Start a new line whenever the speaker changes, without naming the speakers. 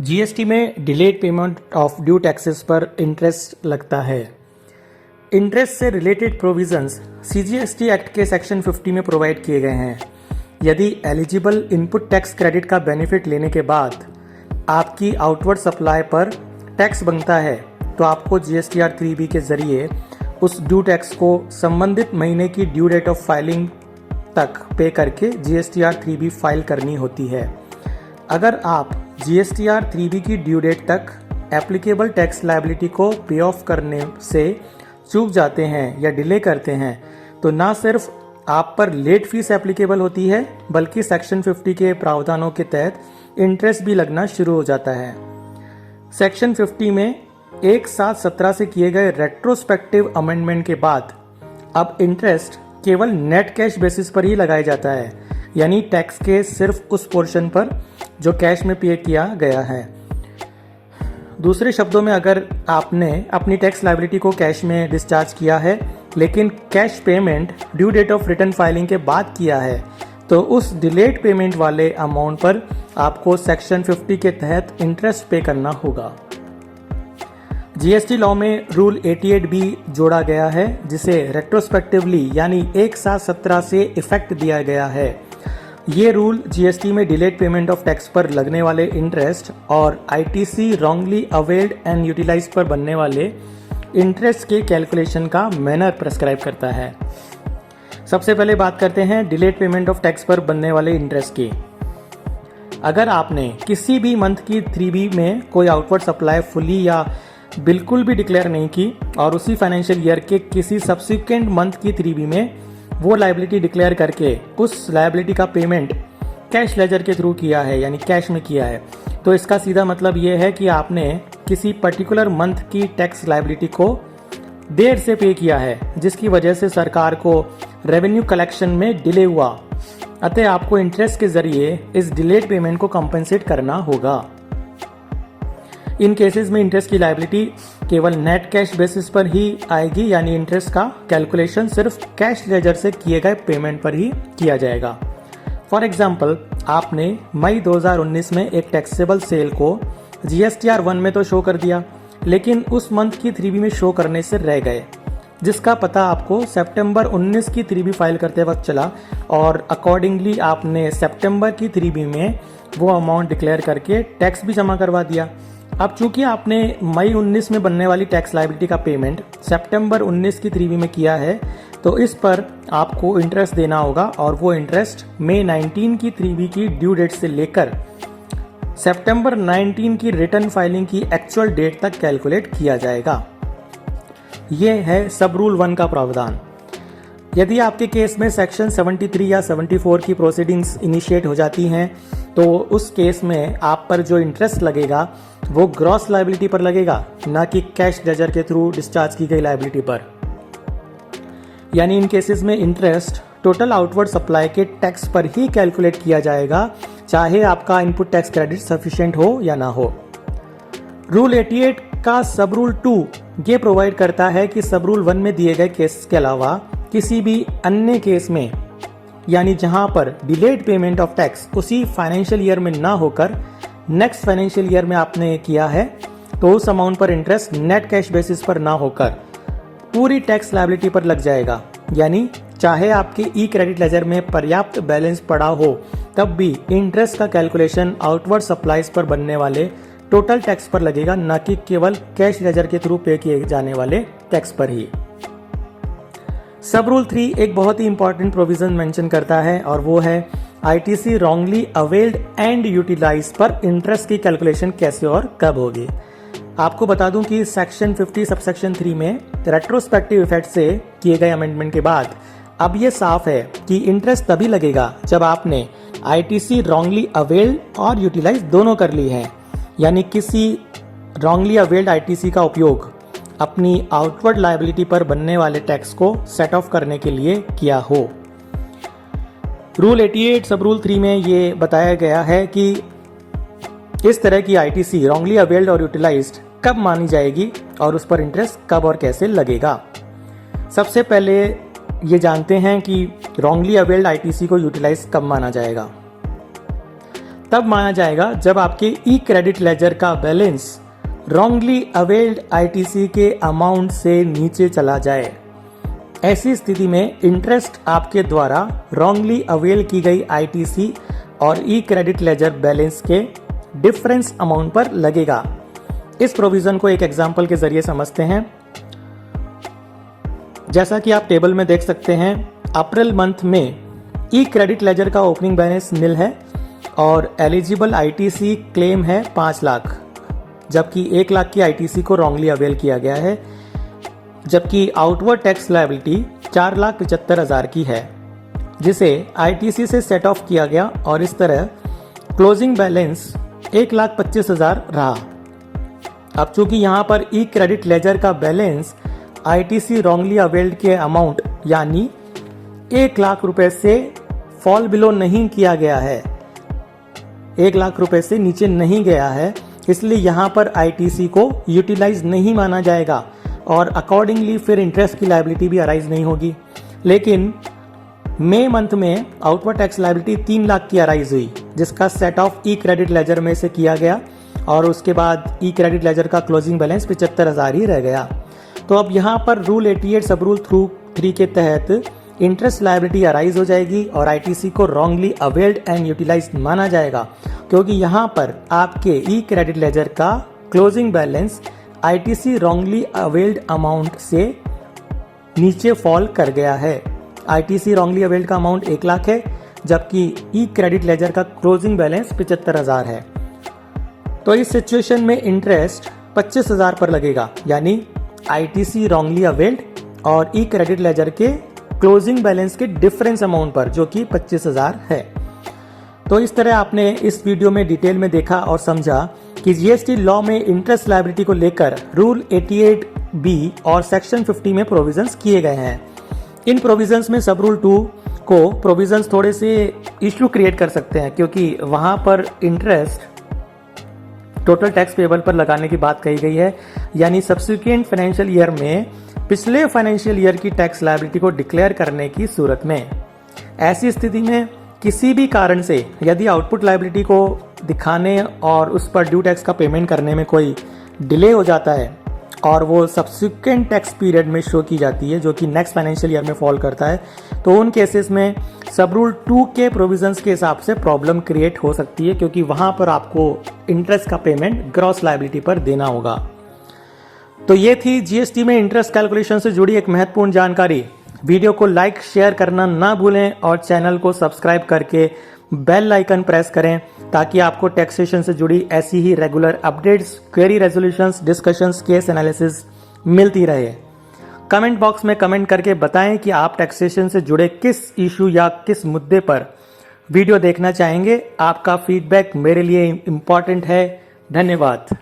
GST में delayed payment of due taxes पर interest लगता है। इंटरेस्ट से रिलेटेड प्रोविजंस सीजीएसटी एक्ट के सेक्शन 50 में प्रोवाइड किए गए हैं। यदि एलिजिबल इनपुट टैक्स क्रेडिट का बेनिफिट लेने के बाद आपकी आउटवर्ड सप्लाई पर टैक्स बनता है तो आपको जीएसटीआर 3B के जरिए उस ड्यू टैक्स को संबंधित महीने की ड्यू डेट ऑफ फाइलिंग तक पे करके जीएसटीआर 3B फाइल करनी होती है। अगर आप जीएसटीआर 3B की ड्यू डेट तक एप्लीकेबल टैक्स लायबिलिटी को पे ऑफ करने से चूक जाते हैं या डिले करते हैं तो न सिर्फ आप पर लेट फीस एप्लीकेबल होती है बल्कि सेक्शन 50 के प्रावधानों के तहत इंटरेस्ट भी लगना शुरू हो जाता है। सेक्शन 50 में एक 7/17 से किए गए रेट्रोस्पेक्टिव अमेंडमेंट के बाद अब इंटरेस्ट केवल नेट कैश बेसिस पर ही लगाया जाता है, यानी टैक्स के सिर्फ उस पोर्शन पर जो कैश में पे किया गया है। दूसरे शब्दों में, अगर आपने अपनी टैक्स लायबिलिटी को कैश में डिस्चार्ज किया है लेकिन cash payment due date of return filing के बाद किया है तो उस डिलेड पेमेंट वाले अमाउंट पर आपको सेक्शन 50 के तहत इंटरेस्ट पे करना होगा। जीएसटी लॉ में रूल 88 भी जोड़ा गया है जिसे रेट्रोस्पेक्टिवली यानी 1/7/17 से इफेक्ट दिया गया है। ये रूल जीएसटी में डिलेड पेमेंट ऑफ टैक्स पर लगने वाले इंटरेस्ट और ITC wrongly availed and utilised पर बनने वाले इंटरेस्ट के कैलकुलेशन का मैनर प्रेस्क्राइब करता है। सबसे पहले बात करते हैं डिलेड पेमेंट ऑफ टैक्स पर बनने वाले इंटरेस्ट की। अगर आपने किसी भी मंथ की 3B में कोई आउटवर्ड सप्लाई फुली या बिल्कुल भी डिक्लेयर नहीं की और उसी फाइनेंशियल ईयर के किसी सब्सिक्वेंट मंथ की 3B में वो लायबिलिटी डिक्लेयर करके उस लायबिलिटी का पेमेंट कैश लेजर के थ्रू किया है यानी कैश में किया है, तो इसका सीधा मतलब ये है कि आपने किसी पर्टिकुलर मंथ की टैक्स लायबिलिटी को देर से पे किया है जिसकी वजह से सरकार को रेवेन्यू कलेक्शन में डिले हुआ। अतः आपको इंटरेस्ट के जरिए इस डिलेड पेमेंट को कंपनसेट करना होगा। इन केसेस में इंटरेस्ट की लायबिलिटी केवल नेट कैश बेसिस पर ही आएगी, यानी इंटरेस्ट का कैलकुलेशन सिर्फ कैश लेजर से किए गए पेमेंट पर ही किया जाएगा। फॉर एग्जाम्पल, आपने मई 2019 में एक टैक्सेबल सेल को जीएसटीआर 1 में तो शो कर दिया लेकिन उस मंथ की 3B में शो करने से रह गए, जिसका पता आपको सितंबर 19 की 3B फाइल करते वक्त चला और अकॉर्डिंगली आपने सितंबर की 3B में वो अमाउंट डिक्लेयर करके टैक्स भी जमा करवा दिया। अब चूंकि आपने मई 19 में बनने वाली टैक्स लायबिलिटी का पेमेंट सितंबर 19 की 3B में किया है तो इस पर आपको इंटरेस्ट देना होगा और वो इंटरेस्ट मई 19 की 3B की ड्यू डेट से लेकर सितंबर 19 की रिटर्न फाइलिंग की एक्चुअल डेट तक कैलकुलेट किया जाएगा। ये है सब रूल 1 का प्रावधान। यदि आपके केस में सेक्शन 73 या 74 की प्रोसीडिंग्स इनिशिएट हो जाती हैं तो उस केस में आप पर जो इंटरेस्ट लगेगा वो ग्रॉस लायबिलिटी पर लगेगा, ना कि कैश लेजर के थ्रू डिस्चार्ज की गई लायबिलिटी पर। यानी इन केसेस में इंटरेस्ट टोटल आउटवर्ड सप्लाई के टैक्स पर ही कैलकुलेट किया जाएगा, चाहे आपका इनपुट टैक्स क्रेडिट सफिशिएंट हो या ना हो। रूल 88 का सब रूल 2 ये प्रोवाइड करता है कि सब रूल 1 में दिए गए केस के अलावा किसी भी अन्य केस में, यानी जहां पर डिलेड पेमेंट ऑफ टैक्स उसी फाइनेंशियल ईयर में ना होकर नेक्स्ट फाइनेंशियल ईयर में आपने किया है, तो उस अमाउंट पर इंटरेस्ट नेट कैश बेसिस पर ना होकर पूरी टैक्स लायबिलिटी पर लग जाएगा। यानी चाहे आपके ई क्रेडिट लेजर में पर्याप्त बैलेंस पड़ा हो तब भी इंटरेस्ट का कैलकुलेशन आउटवर्ड सप्लाईज पर बनने वाले टोटल टैक्स पर लगेगा, न कि केवल कैश लेजर के थ्रू पे किए जाने वाले टैक्स पर ही। सब रूल 3 एक बहुत ही इंपॉर्टेंट प्रोविजन मेंशन करता है और वो है ITC wrongly availed and utilise पर इंटरेस्ट की कैलकुलेशन कैसे और कब होगी। आपको बता दूं कि सेक्शन 50 सबसेक्शन 3 में रेट्रोस्पेक्टिव इफेक्ट से किए गए अमेंडमेंट के बाद अब ये साफ है कि इंटरेस्ट तभी लगेगा जब आपने आईटीसी रॉन्गली अवेल्ड और यूटिलाइज दोनों कर ली है, यानी किसी रॉन्गली अवेल्ड आईटीसी का उपयोग अपनी आउटवर्ड लायबिलिटी पर बनने वाले टैक्स को सेट ऑफ करने के लिए किया हो। रूल 88 सब रूल 3 में ये बताया गया है कि इस तरह की आईटीसी रॉन्गली अवेल्ड और यूटिलाइज्ड कब मानी जाएगी और उस पर इंटरेस्ट कब और कैसे लगेगा। सबसे पहले ये जानते हैं कि रॉन्गली अवेल्ड आईटीसी को यूटिलाइज कब माना जाएगा। तब माना जाएगा जब आपके ई क्रेडिट लेजर का बैलेंस रॉन्गली अवेल्ड आईटीसी के अमाउंट से नीचे चला जाए। ऐसी स्थिति में इंटरेस्ट आपके द्वारा रॉन्गली अवेल की गई आईटीसी और ई क्रेडिट लेजर बैलेंस के डिफरेंस अमाउंट पर लगेगा। इस प्रोविजन को एक एग्जाम्पल के जरिए समझते हैं। जैसा कि आप टेबल में देख सकते हैं, अप्रैल मंथ में ई क्रेडिट लेजर का ओपनिंग बैलेंस निल है और एलिजिबल आईटीसी क्लेम है 5 लाख, जबकि 1 लाख की आईटीसी को रॉन्गली अवेल किया गया है, जबकि आउटवर्ड टैक्स लायबिलिटी 4,75,000 की है, जिसे आईटीसी से सेट ऑफ किया गया और इस तरह क्लोजिंग बैलेंस 1,25,000 रहा। अब चूंकि यहां पर ई क्रेडिट लेजर का बैलेंस आईटीसी रॉन्गली अवेल्ड के अमाउंट यानी 1 लाख रुपए से फॉल बिलो नहीं किया गया है, 1 लाख रुपए से नीचे नहीं गया है, इसलिए यहां पर आईटीसी को यूटिलाइज नहीं माना जाएगा और अकॉर्डिंगली फिर इंटरेस्ट की लायबिलिटी भी अराइज नहीं होगी। लेकिन मई मंथ में आउटवर्ड टैक्स लायबिलिटी 3 लाख की अराइज हुई, जिसका set of E credit ledger में से किया गया और उसके बाद ई क्रेडिट लेजर का क्लोजिंग बैलेंस 75,000 ही रह गया। तो अब यहाँ पर रूल 88 सब रूल 3 के तहत इंटरेस्ट लायबिलिटी अराइज हो जाएगी और आईटीसी को रॉन्गली अवेल्ड एंड यूटिलाइज्ड माना जाएगा, क्योंकि यहाँ पर आपके ई क्रेडिट लेजर का closing balance ITC wrongly availed amount से नीचे फॉल कर गया है। आईटीसी रॉन्गली अवेल्ड का अमाउंट 1 लाख है, जबकि ई क्रेडिट लेजर का क्लोजिंग बैलेंस 75,000 है। तो इस सिचुएशन में इंटरेस्ट 25,000 पर लगेगा, यानी आईटीसी रॉन्गली अवेल्ड और ई क्रेडिट लेजर के क्लोजिंग बैलेंस के डिफरेंस अमाउंट पर, जो कि 25,000 है। तो इस तरह आपने इस वीडियो में डिटेल में देखा और समझा कि जीएसटी लॉ में इंटरेस्ट लायबिलिटी को लेकर रूल 88B और सेक्शन 50 में प्रोविजंस किए गए हैं। इन प्रोविजंस में सब रूल 2 को प्रोविजंस थोड़े से इश्यू क्रिएट कर सकते हैं, क्योंकि वहां पर इंटरेस्ट टोटल टैक्स पेबल पर लगाने की बात कही गई है, यानी सब्सिक्वेंट फाइनेंशियल ईयर में पिछले फाइनेंशियल ईयर की टैक्स लायबिलिटी को डिक्लेयर करने की सूरत में। ऐसी स्थिति में किसी भी कारण से यदि आउटपुट लायबिलिटी को दिखाने और उस पर ड्यू टैक्स का पेमेंट करने में कोई डिले हो जाता है और वो सब्सिक्वेंट टैक्स पीरियड में शो की जाती है, जो कि नेक्स्ट फाइनेंशियल ईयर में फॉल करता है, तो उन केसेस में सब रूल 2 के प्रोविजंस के हिसाब से प्रॉब्लम क्रिएट हो सकती है, क्योंकि वहां पर आपको इंटरेस्ट का पेमेंट ग्रॉस लायबिलिटी पर देना होगा। तो ये थी जीएसटी में इंटरेस्ट कैलकुलेशन से जुड़ी एक महत्वपूर्ण जानकारी। वीडियो को लाइक शेयर करना ना भूलें और चैनल को सब्सक्राइब करके बेल आइकन प्रेस करें, ताकि आपको टैक्सेशन से जुड़ी ऐसी ही regular updates, query resolutions, discussions, case analysis मिलती रहे। कमेंट बॉक्स में कमेंट करके बताएं कि आप टैक्सेशन से जुड़े किस इशू या किस मुद्दे पर वीडियो देखना चाहेंगे। आपका फीडबैक मेरे लिए इम्पॉर्टेंट है। धन्यवाद।